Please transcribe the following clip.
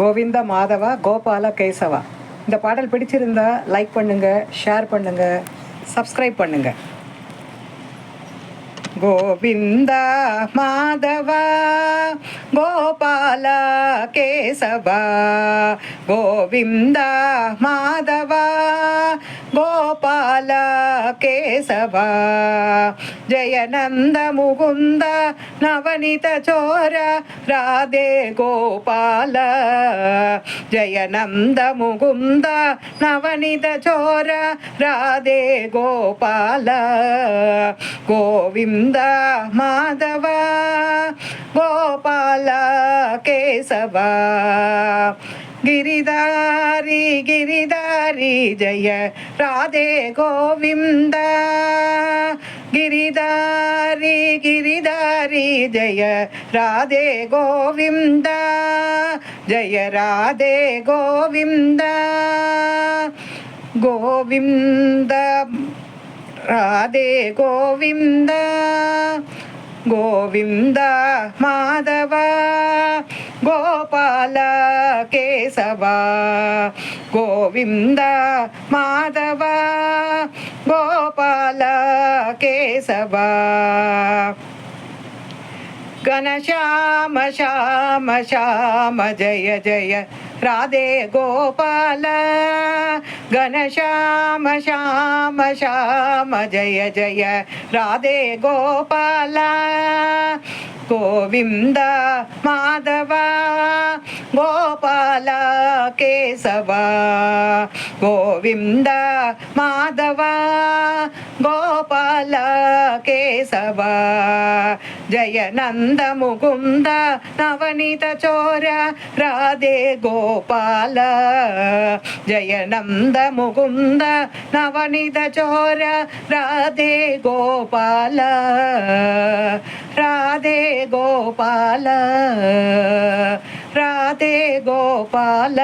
கோவிந்த மாதவா கோபால கேசவா. இந்த பாடல் பிடிச்சிருந்தா லைக் பண்ணுங்கள், ஷேர் பண்ணுங்கள், சப்ஸ்கிரைப் பண்ணுங்கள். गोविंद माधव गोपाल केशव गोविंद माधव गोपाल केशव जयनंद मुकुंद नवनीत चोर राधे गोपाल जयनंद मुकुंद नवनीत चोर राधे गोपाल गोविंद माधव गोपाल केशव गिरिधारी गिरिधारी जय राधे गोविंद गिरिधारी गिरिधारी जय राधे गोविंद जय राधे गोविंद गोविंद राधे गोविंद गोविंद माधव गोपाल केशव गोविंद माधव गोपाल केशव घनश्याम श्याम श्याम जय जय राधे गोपाल घनश्याम श्याम श्याम जय जय राधे गोपाल गोविंद माधव गोपाल केशव गोविंद माधव गोपाल केशव जय नंद मुकुंद नवनीत चोर राधे गोपाल जय नंद मुकुंद नवनीत चोर राधे गोपाल राधे गोपाल राधे गोपाल।